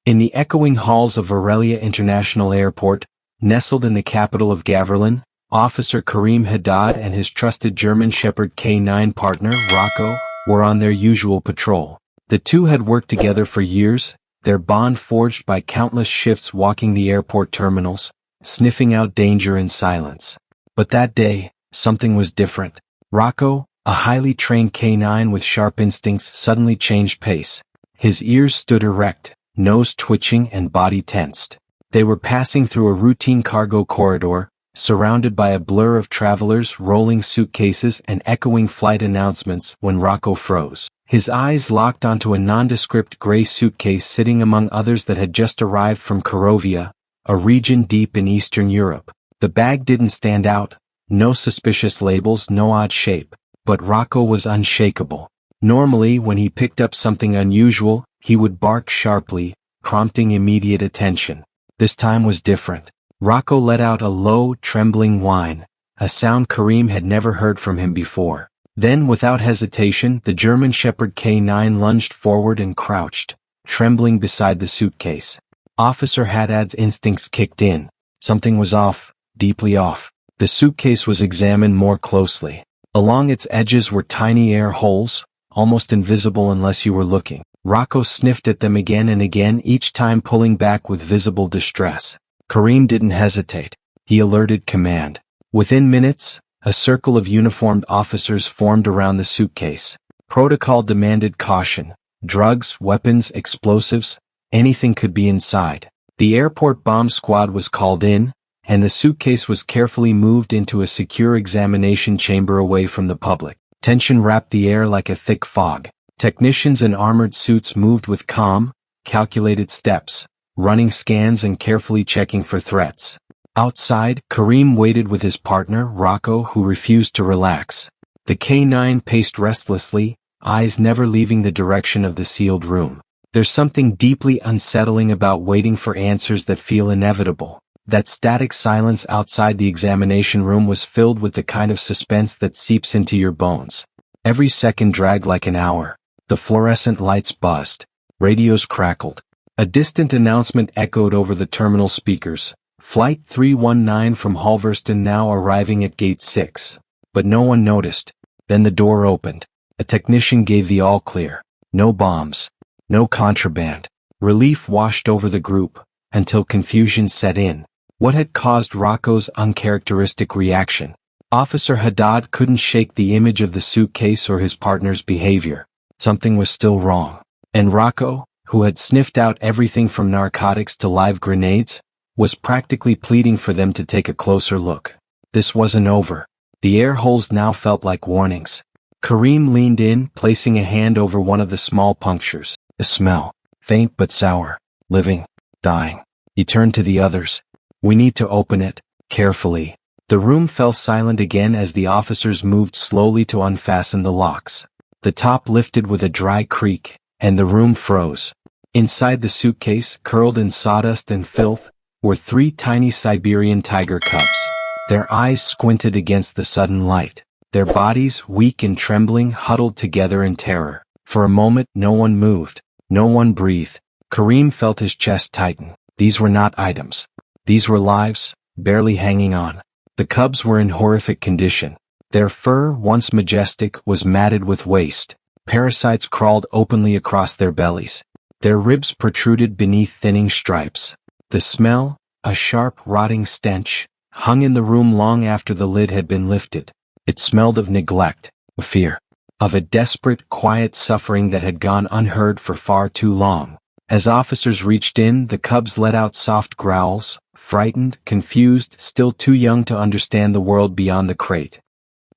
In the echoing halls of Aurelia International Airport, nestled in the capital of Gaverland, Officer Kareem Haddad and his trusted German Shepherd K9 partner, Rocco, were on their usual patrol. The two had worked together for years, their bond forged by countless shifts walking the airport terminals, sniffing out danger in silence. But that day, something was different. Rocco, a highly trained K9 with sharp instincts, suddenly changed pace. His ears stood erect, nose twitching and body tensed. They were passing through a routine cargo corridor, surrounded by a blur of travelers, rolling suitcases and echoing flight announcements when Rocco froze. His eyes locked onto a nondescript gray suitcase sitting among others that had just arrived from Korovia, a region deep in Eastern Europe. The bag didn't stand out, no suspicious labels, no odd shape, but Rocco was unshakable. Normally, when he picked up something unusual, he would bark sharply, prompting immediate attention. This time was different. Rocco let out a low, trembling whine, a sound Kareem had never heard from him before. Then, without hesitation, the German Shepherd K9 lunged forward and crouched, trembling beside the suitcase. Officer Haddad's instincts kicked in. Something was off, deeply off. The suitcase was examined more closely. Along its edges were tiny air holes, almost invisible unless you were looking. Rocco sniffed at them again and again, each time pulling back with visible distress. Kareem didn't hesitate. He alerted command. Within minutes, a circle of uniformed officers formed around the suitcase. Protocol demanded caution. Drugs, weapons, explosives, anything could be inside. The airport bomb squad was called in, and the suitcase was carefully moved into a secure examination chamber away from the public. Tension wrapped the air like a thick fog. Technicians in armored suits moved with calm, calculated steps, running scans and carefully checking for threats. Outside, Kareem waited with his partner, Rocco, who refused to relax. The K9 paced restlessly, eyes never leaving the direction of the sealed room. There's something deeply unsettling about waiting for answers that feel inevitable. That static silence outside the examination room was filled with the kind of suspense that seeps into your bones. Every second dragged like an hour. The fluorescent lights buzzed. Radios crackled. A distant announcement echoed over the terminal speakers. Flight 319 from Halverston now arriving at Gate 6. But no one noticed. Then the door opened. A technician gave the all-clear. No bombs. No contraband. Relief washed over the group, until confusion set in. What had caused Rocco's uncharacteristic reaction? Officer Haddad couldn't shake the image of the suitcase or his partner's behavior. Something was still wrong. And Rocco, who had sniffed out everything from narcotics to live grenades, was practically pleading for them to take a closer look. This wasn't over. The air holes now felt like warnings. Kareem leaned in, placing a hand over one of the small punctures. The smell. Faint but sour. Living. Dying. He turned to the others. We need to open it, carefully. The room fell silent again as the officers moved slowly to unfasten the locks. The top lifted with a dry creak, and the room froze. Inside the suitcase, curled in sawdust and filth, were 3 tiny Siberian tiger cubs. Their eyes squinted against the sudden light. Their bodies, weak and trembling, huddled together in terror. For a moment, no one moved. No one breathed. Kareem felt his chest tighten. These were not items. These were lives, barely hanging on. The cubs were in horrific condition. Their fur, once majestic, was matted with waste. Parasites crawled openly across their bellies. Their ribs protruded beneath thinning stripes. The smell, a sharp, rotting stench, hung in the room long after the lid had been lifted. It smelled of neglect, of fear, of a desperate, quiet suffering that had gone unheard for far too long. As officers reached in, the cubs let out soft growls, frightened, confused, still too young to understand the world beyond the crate.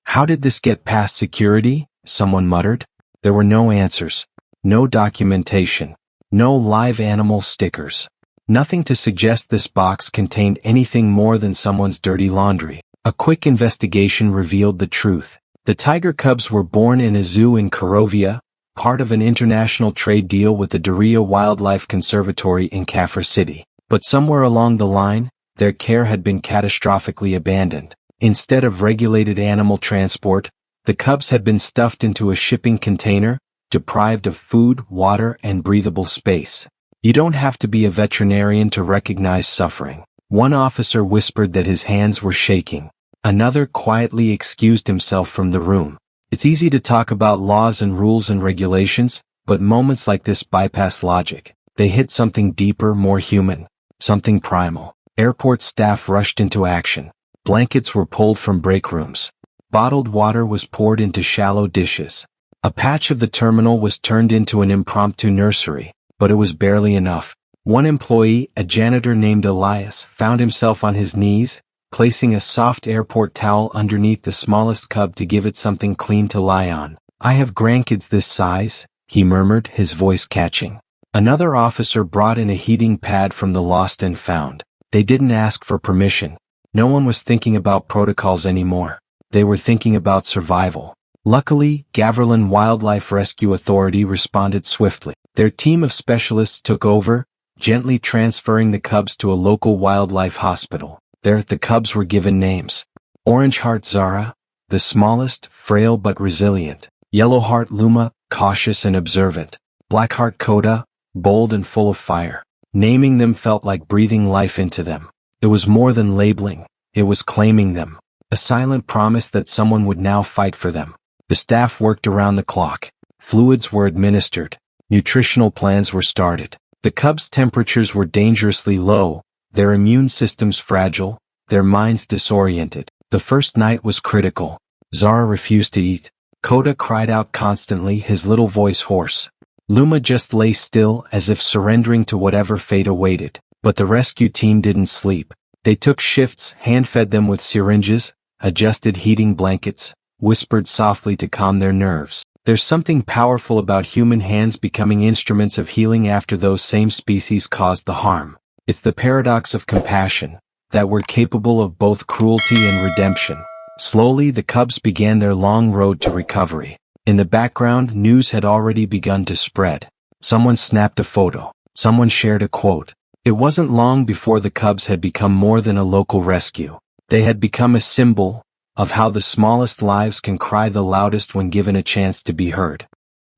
How did this get past security? Someone muttered. There were no answers. No documentation. No live animal stickers. Nothing to suggest this box contained anything more than someone's dirty laundry. A quick investigation revealed the truth. The tiger cubs were born in a zoo in Korovia, part of an international trade deal with the Daria Wildlife Conservatory in Kafir City. But somewhere along the line, their care had been catastrophically abandoned. Instead of regulated animal transport, the cubs had been stuffed into a shipping container, deprived of food, water, and breathable space. You don't have to be a veterinarian to recognize suffering. One officer whispered that his hands were shaking. Another quietly excused himself from the room. It's easy to talk about laws and rules and regulations, but moments like this bypass logic. They hit something deeper, more human. Something primal. Airport staff rushed into action. Blankets were pulled from break rooms. Bottled water was poured into shallow dishes. A patch of the terminal was turned into an impromptu nursery, but it was barely enough. One employee, a janitor named Elias, found himself on his knees, placing a soft airport towel underneath the smallest cub to give it something clean to lie on. "I have grandkids this size," he murmured, his voice catching. Another officer brought in a heating pad from the lost and found. They didn't ask for permission. No one was thinking about protocols anymore. They were thinking about survival. Luckily, Gaverland Wildlife Rescue Authority responded swiftly. Their team of specialists took over, gently transferring the cubs to a local wildlife hospital. There, the cubs were given names. Orange Heart Zara, the smallest, frail but resilient. Yellow Heart Luma, cautious and observant. Black Heart Koda, bold and full of fire. Naming them felt like breathing life into them. It was more than labeling. It was claiming them. A silent promise that someone would now fight for them. The staff worked around the clock. Fluids were administered. Nutritional plans were started. The cubs' temperatures were dangerously low, their immune systems fragile, their minds disoriented. The first night was critical. Zara refused to eat. Koda cried out constantly, his little voice hoarse. Luma just lay still as if surrendering to whatever fate awaited. But the rescue team didn't sleep. They took shifts, hand-fed them with syringes, adjusted heating blankets, whispered softly to calm their nerves. There's something powerful about human hands becoming instruments of healing after those same species caused the harm. It's the paradox of compassion, that we're capable of both cruelty and redemption. Slowly the cubs began their long road to recovery. In the background, news had already begun to spread. Someone snapped a photo. Someone shared a quote. It wasn't long before the cubs had become more than a local rescue. They had become a symbol of how the smallest lives can cry the loudest when given a chance to be heard.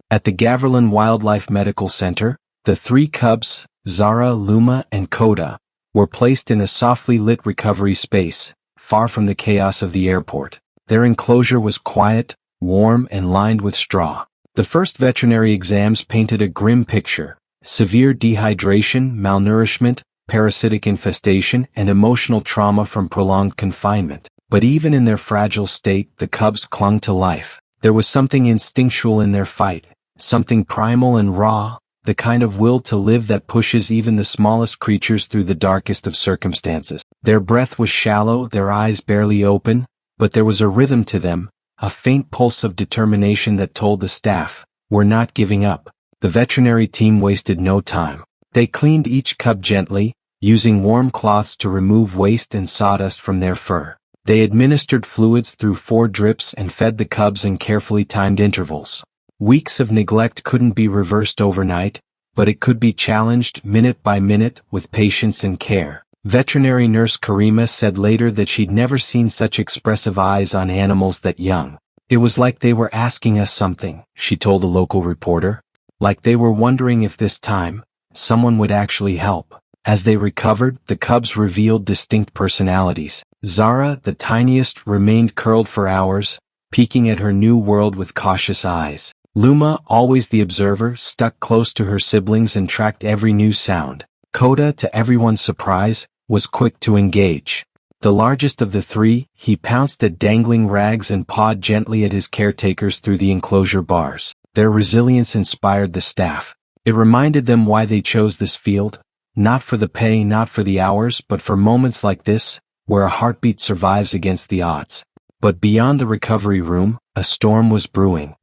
At the Gaverland Wildlife Medical Center, the three cubs, Zara, Luma, and Koda, were placed in a softly lit recovery space, far from the chaos of the airport. Their enclosure was quiet, warm, and lined with straw. The first veterinary exams painted a grim picture: severe dehydration, malnourishment, parasitic infestation, and emotional trauma from prolonged confinement. But even in their fragile state, the cubs clung to life. There was something instinctual in their fight, something primal and raw, the kind of will to live that pushes even the smallest creatures through the darkest of circumstances. Their breath was shallow, their eyes barely open, but there was a rhythm to them, a faint pulse of determination that told the staff, "We're not giving up." The veterinary team wasted no time. They cleaned each cub gently, using warm cloths to remove waste and sawdust from their fur. They administered fluids through 4 drips and fed the cubs in carefully timed intervals. Weeks of neglect couldn't be reversed overnight, but it could be challenged minute by minute with patience and care. Veterinary nurse Kareem said later that she'd never seen such expressive eyes on animals that young. "It was like they were asking us something," she told a local reporter. Like they were wondering if this time, someone would actually help. As they recovered, the cubs revealed distinct personalities. Zara, the tiniest, remained curled for hours, peeking at her new world with cautious eyes. Luma, always the observer, stuck close to her siblings and tracked every new sound. Koda, to everyone's surprise, was quick to engage. The largest of the three, he pounced at dangling rags and pawed gently at his caretakers through the enclosure bars. Their resilience inspired the staff. It reminded them why they chose this field. Not for the pay, not for the hours, but for moments like this, where a heartbeat survives against the odds. But beyond the recovery room, a storm was brewing.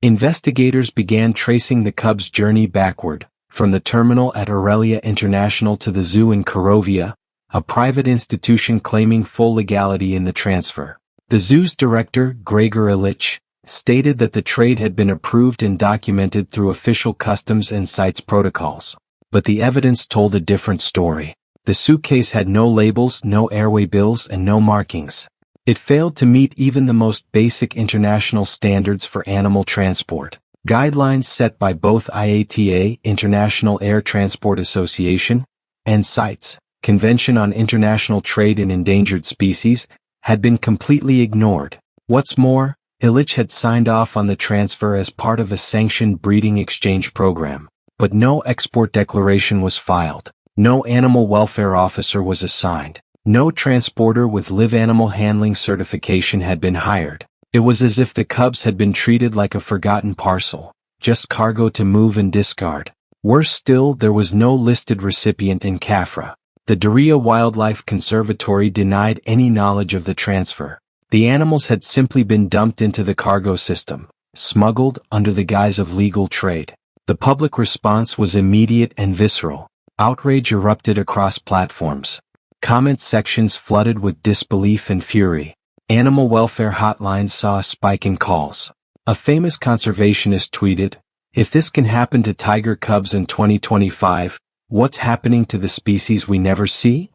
Investigators began tracing the cubs' journey backward, from the terminal at Aurelia International to the zoo in Korovia, a private institution claiming full legality in the transfer. The zoo's director, Gregor Illich, stated that the trade had been approved and documented through official customs and CITES protocols. But the evidence told a different story. The suitcase had no labels, no airway bills, and no markings. It failed to meet even the most basic international standards for animal transport. Guidelines set by both IATA, International Air Transport Association, and CITES, Convention on International Trade in Endangered Species, had been completely ignored. What's more, Illich had signed off on the transfer as part of a sanctioned breeding exchange program, but no export declaration was filed. No animal welfare officer was assigned. No transporter with live animal handling certification had been hired. It was as if the cubs had been treated like a forgotten parcel, just cargo to move and discard. Worse still, there was no listed recipient in CAFRA. The Daria Wildlife Conservatory denied any knowledge of the transfer. The animals had simply been dumped into the cargo system, smuggled under the guise of legal trade. The public response was immediate and visceral. Outrage erupted across platforms. Comment sections flooded with disbelief and fury. Animal welfare hotlines saw a spike in calls. A famous conservationist tweeted, "If this can happen to tiger cubs in 2025, what's happening to the species we never see?"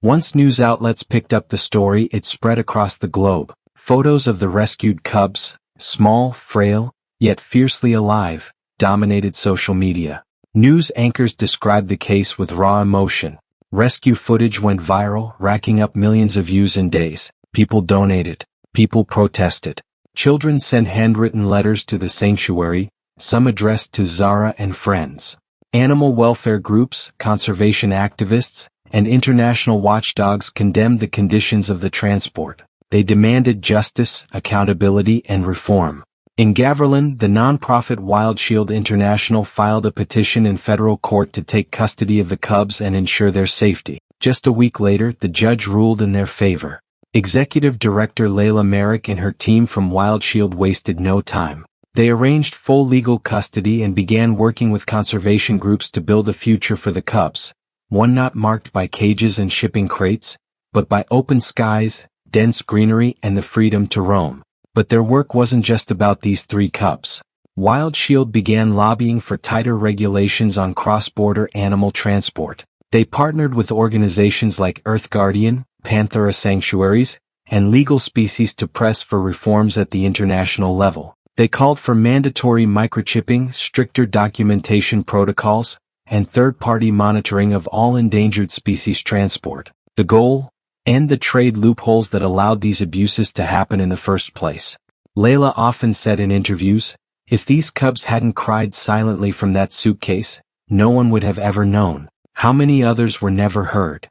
Once news outlets picked up the story, it spread across the globe. Photos of the rescued cubs, small, frail, yet fiercely alive, dominated social media. News anchors described the case with raw emotion. Rescue footage went viral, racking up millions of views in days. People donated. People protested. Children sent handwritten letters to the sanctuary, some addressed to Zara and friends. Animal welfare groups, conservation activists, and international watchdogs condemned the conditions of the transport. They demanded justice, accountability, and reform. In Gaverland, the non-profit Wild Shield International filed a petition in federal court to take custody of the cubs and ensure their safety. Just a week later, the judge ruled in their favor. Executive Director Layla Merrick and her team from Wild Shield wasted no time. They arranged full legal custody and began working with conservation groups to build a future for the cubs, one not marked by cages and shipping crates, but by open skies, dense greenery, and the freedom to roam. But their work wasn't just about these three cubs. Wild Shield began lobbying for tighter regulations on cross-border animal transport. They partnered with organizations like Earth Guardian, Panthera Sanctuaries, and Legal Species to press for reforms at the international level. They called for mandatory microchipping, stricter documentation protocols, and third-party monitoring of all endangered species transport. The goal? End the trade loopholes that allowed these abuses to happen in the first place. Layla often said in interviews, "If these cubs hadn't cried silently from that suitcase, no one would have ever known." How many others were never heard?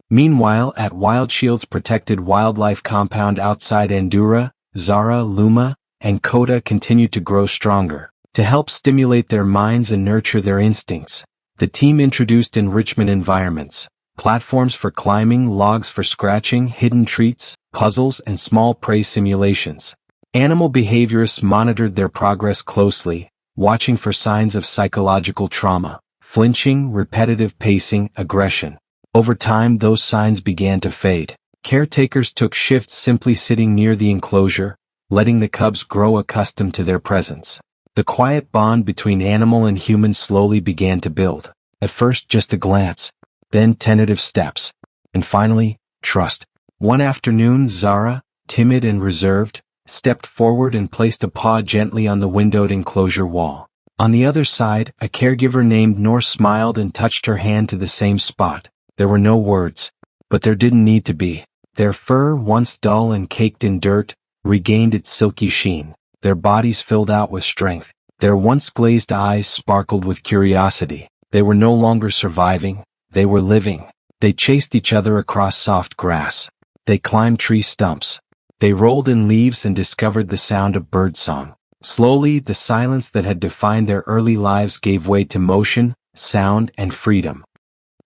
Meanwhile, at Wild Shield's protected wildlife compound outside Andurra, Zara, Luma, and Koda continued to grow stronger. To help stimulate their minds and nurture their instincts, the team introduced enrichment environments, platforms for climbing, logs for scratching, hidden treats, puzzles, and small prey simulations. Animal behaviorists monitored their progress closely, watching for signs of psychological trauma, flinching, repetitive pacing, aggression. Over time, those signs began to fade. Caretakers took shifts simply sitting near the enclosure, letting the cubs grow accustomed to their presence. The quiet bond between animal and human slowly began to build. At first, just a glance, then tentative steps, and finally, trust. One afternoon, Zara, timid and reserved, stepped forward and placed a paw gently on the windowed enclosure wall. On the other side, a caregiver named Noor smiled and touched her hand to the same spot. There were no words, but there didn't need to be. Their fur, once dull and caked in dirt, regained its silky sheen. Their bodies filled out with strength. Their once glazed eyes sparkled with curiosity. They were no longer surviving. They were living. They chased each other across soft grass. They climbed tree stumps. They rolled in leaves and discovered the sound of birdsong. Slowly, the silence that had defined their early lives gave way to motion, sound, and freedom.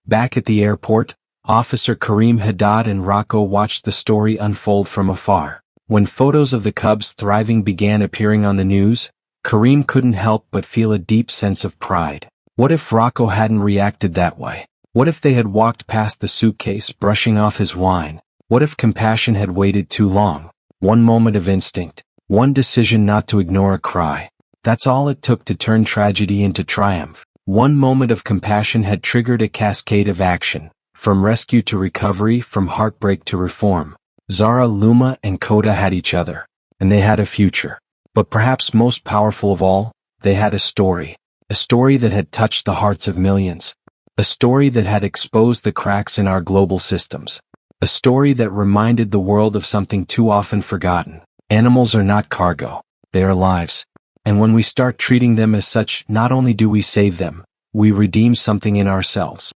Back at the airport, Officer Kareem Haddad and Rocco watched the story unfold from afar. When photos of the cubs thriving began appearing on the news, Kareem couldn't help but feel a deep sense of pride. What if Rocco hadn't reacted that way? What if they had walked past the suitcase, brushing off his wine? What if compassion had waited too long? One moment of instinct, one decision not to ignore a cry. That's all it took to turn tragedy into triumph. One moment of compassion had triggered a cascade of action, from rescue to recovery, from heartbreak to reform. Zara, Luma, and Koda had each other, and they had a future. But perhaps most powerful of all, they had a story that had touched the hearts of millions, a story that had exposed the cracks in our global systems, a story that reminded the world of something too often forgotten. Animals are not cargo, they are lives. And when we start treating them as such, not only do we save them, we redeem something in ourselves.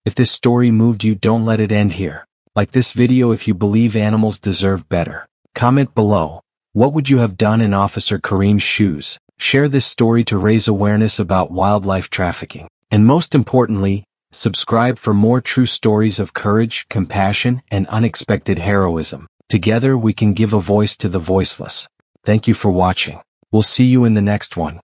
If this story moved you, don't let it end here. Like this video if you believe animals deserve better. Comment below. What would you have done in Officer Kareem's shoes? Share this story to raise awareness about wildlife trafficking. And most importantly, subscribe for more true stories of courage, compassion, and unexpected heroism. Together we can give a voice to the voiceless. Thank you for watching. We'll see you in the next one.